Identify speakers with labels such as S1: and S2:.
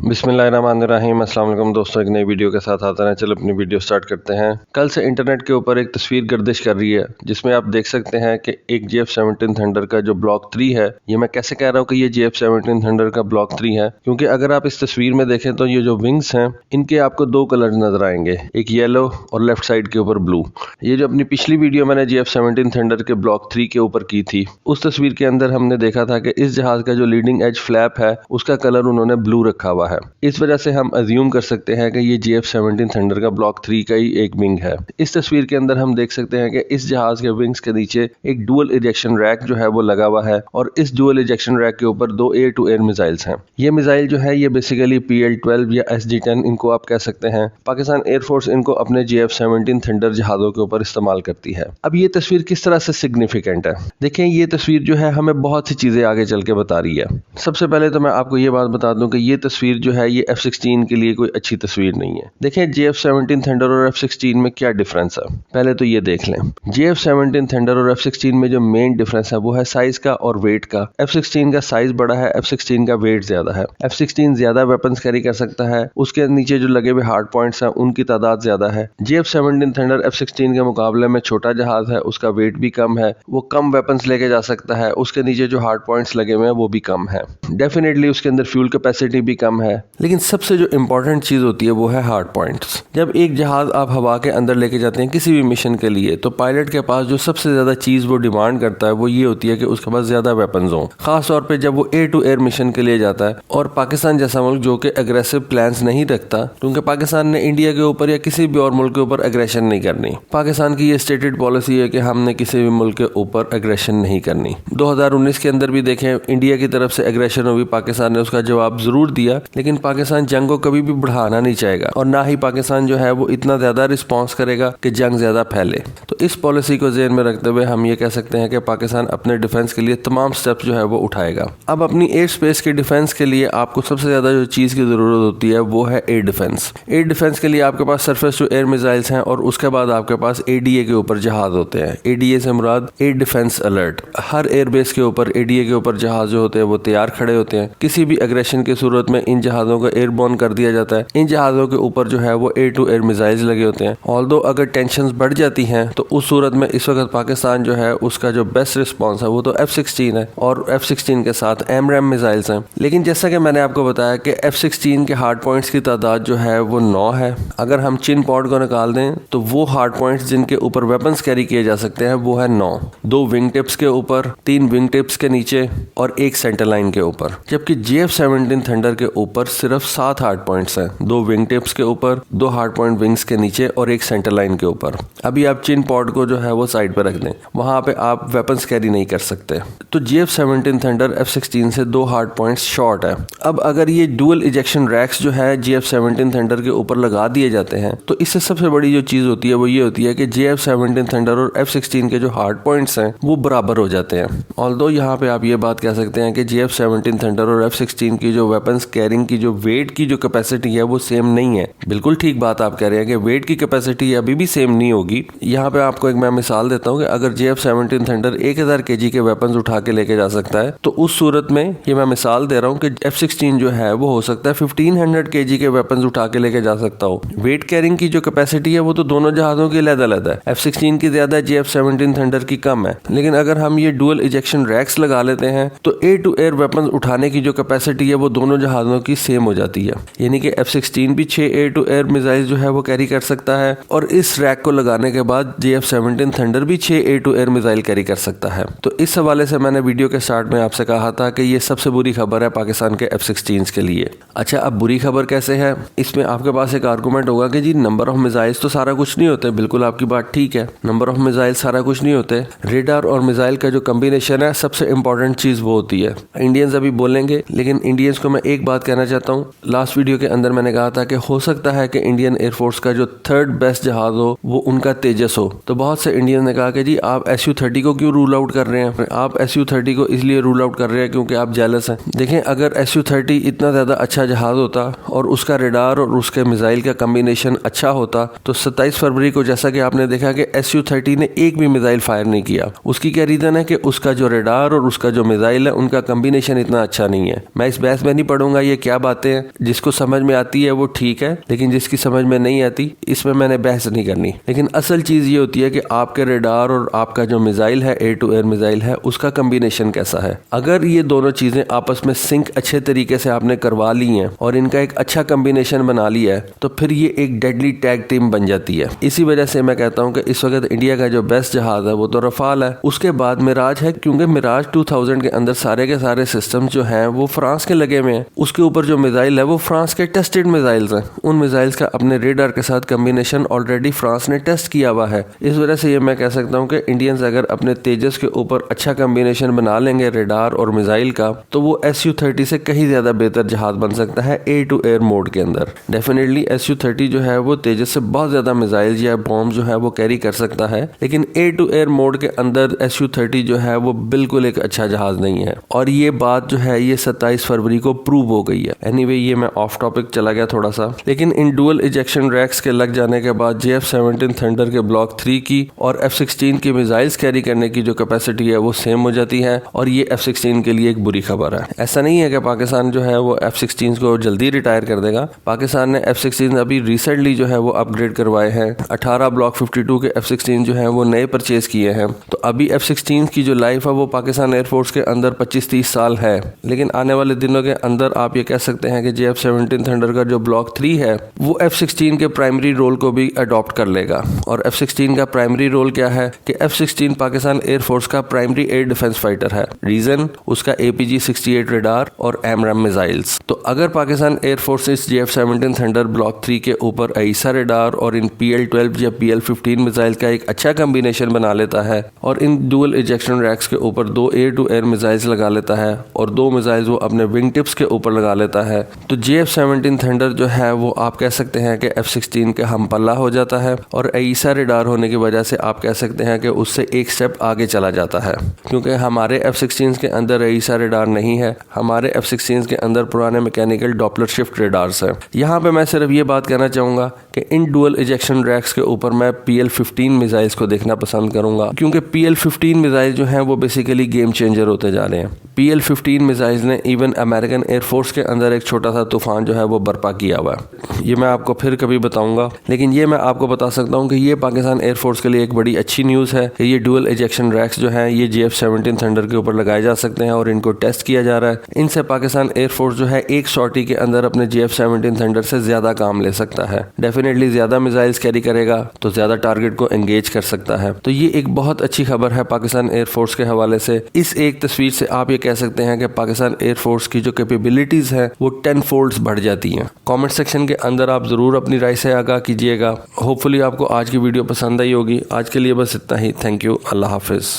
S1: बिस्मिल्लाहिर्रहमानिर्रहीम। अस्सलाम वालेकुम दोस्तों, एक नई वीडियो के साथ आते हैं। चलो अपनी वीडियो स्टार्ट करते हैं। कल से इंटरनेट के ऊपर एक तस्वीर गर्दिश कर रही है जिसमें आप देख सकते हैं कि एक GF-17 थंडर का जो ब्लॉक 3 है, ये मैं कैसे कह रहा हूँ कि ये GF-17 थंडर का ब्लॉक 3 है, क्योंकि अगर आप इस तस्वीर में देखें तो ये जो विंग्स हैं इनके आपको दो कलर नजर आएंगे, एक येलो और लेफ्ट साइड के ऊपर ब्लू। ये जो अपनी पिछली वीडियो मैंने GF-17 थंडर के ब्लॉक 3 के ऊपर की थी, उस तस्वीर के अंदर हमने देखा था कि इस जहाज का जो लीडिंग एज फ्लैप है उसका कलर उन्होंने ब्लू रखा हुआ है। इस वजह से हम अज्यूम कर सकते हैं कि ये GF-17 थंडर का ब्लॉक 3 का ही एक विंग है। इस तस्वीर के अंदर हम देख सकते हैं कि इस जहाज के विंग्स के नीचे एक डुअल इजेक्शन रैक जो है वो लगा हुआ है और इस डुअल इजेक्शन रैक के ऊपर दो एयर टू एयर मिसाइल्स हैं। ये मिसाइल जो है ये बेसिकली PL-12 या SG-10 इनको आप कह सकते हैं। पाकिस्तान एयरफोर्स इनको अपने GF-17 थंडर जहाजों के ऊपर इस्तेमाल करती है। अब ये तस्वीर किस तरह से सिग्निफिकेंट है, देखें ये तस्वीर जो है हमें बहुत सी चीजें आगे चल के बता रही है। सबसे पहले तो मैं आपको ये बात बता दूं कि ये तस्वीर जो है ये F-16 के लिए कोई अच्छी तस्वीर नहीं है। देखें GF-17 थंडर और F-16 में क्या डिफरेंस है, पहले तो ये देख लें। GF-17 थंडर और F-16 में जो मेन डिफरेंस है वो है साइज का और वेट का। F-16 का साइज बड़ा है, F-16 का वेट ज्यादा है। F-16 ज्यादा वेपन्स कैरी कर सकता है, उसके नीचे जो लगे हुए हार्ड पॉइंट्स हैं उनकी तादाद ज्यादा है। GF-17 थंडर F-16 के मुकाबले में छोटा जहाज है, उसका वेट भी कम है, वो कम वेपन्स लेके जा सकता है, उसके नीचे जो हार्ड पॉइंट्स लगे हुए हैं वो भी कम है। डेफिनेटली उसके अंदर फ्यूल कैपेसिटी भी कम है, लेकिन सबसे जो इंपॉर्टेंट चीज होती है वो है हार्ड पॉइंट्स। जब एक जहाज आप हवा के अंदर लेके जाते हैं किसी भी मिशन के लिए, तो पायलट के पास जो सबसे ज्यादा चीज वो डिमांड करता है वो ये होती है कि उसके पास ज्यादा वेपन्स हों, खास तौर पे जब वो एयर टू एयर मिशन के लिए जाता है। और पाकिस्तान जैसा मुल्क जो कि एग्रेसिव प्लान्स नहीं रखता, क्योंकि पाकिस्तान ने इंडिया के ऊपर या किसी भी और मुल्क के ऊपर एग्रेशन नहीं करनी। पाकिस्तान की ये स्टेटेड पॉलिसी है कि हमने किसी भी मुल्क के ऊपर एग्रेशन नहीं करनी। 2019 के अंदर भी देखें इंडिया की तरफ से एग्रेशन हुई, पाकिस्तान ने उसका जवाब जरूर दिया, लेकिन पाकिस्तान जंग को कभी भी बढ़ाना नहीं चाहेगा और ना ही पाकिस्तान जो है वो इतना ज्यादा रिस्पॉन्स करेगा कि जंग ज्यादा फैले। तो इस पॉलिसी को ज़हन में रखते हुए हम ये कह सकते हैं कि पाकिस्तान अपने डिफेंस के लिए तमाम स्टेप्स जो है वो उठाएगा। अब अपनी एयर स्पेस के डिफेंस के लिए आपको सबसे ज्यादा जो चीज की जरूरत होती है वो है एयर डिफेंस। एयर डिफेंस के लिए आपके पास सरफेस टू एयर मिसाइल्स हैं और उसके बाद आपके पास ADA के ऊपर जहाज होते हैं। ADA से मुराद एयर डिफेंस अलर्ट। हर एयरबेस के ऊपर ADA के ऊपर जहाज जो होते हैं वो तैयार खड़े होते हैं। किसी भी एग्रेशन की सूरत में इन जहाजों को एयरबोर्न कर दिया जाता है। इन जहाजों के ऊपर जो है वो एयर टू एयर मिसाइल्स लगे होते हैं। ऑल्दो अगर टेंशंस बढ़ जाती हैं तो उस सूरत में इस वक्त पाकिस्तान जो है उसका जो बेस्ट रिस्पॉन्स है वो तो F-16 है और F-16 के साथ AMRAAM मिसाइल्स हैं। लेकिन जैसा कि मैंने आपको बताया कि F-16 के हार्ड पॉइंट्स की तादाद जो है वो 9 है। अगर हम चिन पॉड को निकाल दें तो वो हार्ड पॉइंट्स जिनके ऊपर वेपन्स कैरी किए जा सकते हैं वो है 9। 2 विंग टिप्स के ऊपर, 3 विंग टिप्स के नीचे और 1 सेंटर लाइन के ऊपर। जबकि GF-17 थंडर के ऊपर सिर्फ 7 हार्ड पॉइंट्स हैं, 2 विंग टिप्स के ऊपर, 2 हार्ड पॉइंट विंग्स के नीचे और 1 सेंटर लाइन के ऊपर। अभी आप चिन पॉड को जो है वो साइड पे रख दें, वहां पे आप वेपन्स कैरी नहीं कर सकते। तो GF-17 थंडर F-16 से 2 हार्ड पॉइंट्स शॉर्ट है। अब अगर ये डुअल इजेक्शन रैक्स जो है GF-17 थंडर के ऊपर लगा दिए जाते हैं तो इससे सबसे बड़ी जो चीज होती है वो ये होती है कि GF-17 थंडर और F-16 के जो हार्ड पॉइंट्स हैं वो बराबर हो जाते हैं। ऑल्दो यहाँ पे आप ये बात कह सकते हैं कि GF-17 थंडर और F-16 की जो वेपन्स कैरिंग की जो वेट की जो कैपेसिटी है वो सेम नहीं है। बिल्कुल ठीक बात आप कह रहे हैं कि वेट की कैपेसिटी अभी भी सेम नहीं होगी। यहाँ पे आपको एक मैं मिसाल देता हूँ कि अगर GF-17 थंडर 1000 kg के वेपन्स उठा के लेके जा सकता है तो उस सूरत में ये मैं मिसाल दे रहा हूँ कि F-16 जो है वो हो सकता है 1500 kg के वेपन्स उठा के लेके जा सकता हो। वेट कैरिंग की जो कैपेसिटी है वो तो दोनों जहाजों की अलग-अलग है। F-16 की ज्यादा है, GF-17 थंडर की कम है। लेकिन अगर हम ये डुअल इजेक्शन रैक्स लगा लेते हैं तो एयर टू एयर वेपन्स उठाने की जो कैपेसिटी है वो दोनों जहाजों की सेम हो जाती है। यानी कि F-16 भी 6 एयर टू एयर मिसाइल जो है वो कैरी कर सकता है और इस रैक को लगाने के बाद GF-17 थंडर भी 6 air to air missile carry कर सकता है। तो इस हवाले से मैंने वीडियो के स्टार्ट में आपसे कहा था कि ये सबसे बुरी खबर है पाकिस्तान के F-16 के लिए। अच्छा, अब बुरी खबर कैसे है? इसमें आपके पास एक आर्गूमेंट होगा कि जी नंबर ऑफ मिसाइल्स तो सारा कुछ नहीं होते। बिल्कुल आपकी बात ठीक है, नंबर ऑफ मिसाइल सारा कुछ नहीं होते। रेडार और मिसाइल का जो कॉम्बिनेशन है सबसे इंपॉर्टेंट चीज वो होती है। इंडियंस अभी बोलेंगे, लेकिन इंडियंस को मैं एक बात कहना चाहता हूँ। लास्ट वीडियो के अंदर मैंने कहा था कि हो सकता है कि इंडियन एयरफोर्स का जो 3rd बेस्ट जहाज हो वो उनका तेजस हो। तो बहुत से इंडियन ने कहा कि जी आप Su-30 को क्यों रूल आउट कर रहे हैं? आप Su-30 को इसलिए रूल आउट कर रहे हैं क्योंकि आप जेलस हैं। देखें, अगर Su-30 इतना ज्यादा अच्छा जहाज होता और उसका रेडार और उसके मिसाइल का कॉम्बिनेशन अच्छा होता तो 27 फरवरी को जैसा कि आपने देखा कि Su-30 ने एक भी मिसाइल फायर नहीं किया। उसकी क्या रीजन है कि उसका जो रेडार और उसका जो मिसाइल है उनका कॉम्बिनेशन इतना अच्छा नहीं है। मैं इस बहस में नहीं पढ़ूंगा ये क्या क्या बातें हैं, जिसको समझ में आती है वो ठीक है, लेकिन जिसकी समझ में नहीं आती इसमें मैंने बहस नहीं करनी। लेकिन असल चीज ये होती है कि आपके रेडार और आपका जो मिसाइल है, एयर टू एयर मिसाइल है, उसका कम्बिनेशन कैसा है। अगर ये दोनों चीजें आपस में सिंक अच्छे तरीके से आपने करवा ली हैं और इनका एक अच्छा कम्बिनेशन बना लिया है, तो फिर ये एक डेडली टैग टीम बन जाती है। इसी वजह से मैं कहता हूँ कि इस वक्त इंडिया का जो बेस्ट जहाज है वो तो रफाल है, उसके बाद मिराज है, क्योंकि मिराज 2000 के अंदर सारे के सारे सिस्टम जो हैं वो फ्रांस के लगे हुए हैं। उसके ऊपर जो मिसाइल है वो फ्रांस के टेस्टेड मिसाइल्स हैं। उन मिसाइल्स का अपने रेडार के साथ कम्बिनेशन ऑलरेडी फ्रांस ने टेस्ट किया हुआ है। इस वजह से ये मैं कह सकता हूँ कि इंडियंस अगर अपने तेजस के ऊपर अच्छा कम्बिनेशन बना लेंगे रेडार और मिसाइल का, तो वो SU-30 से कहीं ज्यादा बेहतर जहाज बन सकता है एयर टू एयर मोड के अंदर। डेफिनेटली SU-30 जो है वो तेजस से बहुत ज्यादा मिसाइल या बॉम्ब जो है वो कैरी कर सकता है, लेकिन एयर टू एयर मोड के अंदर SU-30 जो है वो बिल्कुल एक अच्छा जहाज नहीं है। और ये बात जो है ये 27 फरवरी को प्रूव हो गई है। एनीवे, ये मैं ऑफ टॉपिक चला गया थोड़ा सा, लेकिन इन डुअल इजेक्शन रैक्स के लग जाने के बाद JF-17 थंडर के ब्लॉक 3 की और F-16 की मिसाइल्स कैरी करने की जो कैपेसिटी है वो सेम हो जाती है, और ये F-16 के लिए एक बुरी खबर है। ऐसा नहीं है कि पाकिस्तान जो है वो F-16 को जल्दी रिटायर कर देगा। पाकिस्तान ने F-16 अभी रिसेंटली जो है वो अपग्रेड करवाए हैं। 18 ब्लॉक 52 के F-16 जो है वो नए परचेज किए हैं। तो अभी F-16 की जो लाइफ है वो पाकिस्तान एयरफोर्स के अंदर 25-30 साल है, लेकिन आने वाले दिनों के अंदर आप ये कह सकते हैं कि JF-17 थंडर का जो ब्लॉक 3 है वो F-16 के प्राइमरी रोल को भी अडॉप्ट कर लेगा। और F-16 का प्राइमरी रोल क्या है कि F-16 पाकिस्तान एयरफोर्स का प्राइमरी एयर डिफेंस फाइटर है। रीजन उसका APG-68 रेडार और AMRAAM मिसाइल्स। तो अगर पाकिस्तान एयरफोर्स इस JF-17 थंडर ब्लॉक 3 के ऊपर AESA रेडार और इन PL-12 या PL-15 मिसाइल का एक अच्छा कम्बिनेशन बना लेता है और इन डुअल इजेक्शन रैक्स के ऊपर 2 एयर टू एयर मिसाइल्स लगा लेता है और 2 मिसाइल्स वो अपने विंग टिप्स के ऊपर लगा लेता है, तो JF-17 थंडर जो है वो आप कह सकते हैं कि F-16 के हम पल्ला हो जाता है। और AESA रेडार होने की वजह से आप कह सकते हैं कि उससे एक स्टेप आगे चला जाता है, क्योंकि हमारे F-16 के अंदर AESA रेडार नहीं है। हमारे F-16 के अंदर पुराने मैकेनिकल डॉपलर शिफ्ट रेडार्स हैं। यहाँ पे मैं सिर्फ ये बात कहना चाहूँगा कि इन डुअल इजेक्शन रैक्स के ऊपर मैं PL-15 मिसाइल्स को देखना पसंद करूँगा, क्योंकि PL-15 मिसाइल जो हैं वो बेसिकली गेम चेंजर होते जा रहे हैं। PL-15 मिसाइल्स ने इवन अमेरिकन एयरफोर्स के अंदर एक छोटा सा तूफान जो है वो बर्पा किया हुआ है। ये मैं आपको फिर कभी बताऊंगा, लेकिन ये मैं आपको बता सकता हूँ कि ये पाकिस्तान एयरफोर्स के लिए एक बड़ी अच्छी न्यूज़ है कि ये डुअल इजेक्शन रैक्स जो हैं ये JF-17 थंडर के ऊपर लगाए जा सकते हैं और इनको टेस्ट किया जा रहा है। इनसे पाकिस्तान एयरफोर्स जो है एक सॉर्टी के अंदर अपने JF-17 थंडर से ज्यादा काम ले सकता है। डेफिनेटली ज्यादा मिसाइल्स कैरी करेगा तो ज्यादा टारगेट को एंगेज कर सकता है। तो ये एक बहुत अच्छी खबर है पाकिस्तान एयरफोर्स के हवाले से। इस एक तस्वीर से आप ये कह सकते हैं कि पाकिस्तान एयरफोर्स की जो कैपेबिलिटीज है वो 10 फोल्ड्स बढ़ जाती हैं। कमेंट सेक्शन के अंदर आप जरूर अपनी राय से आगाह कीजिएगा। होपफुली आपको आज की वीडियो पसंद आई होगी। आज के लिए बस इतना ही। Thank you. Allah Hafiz.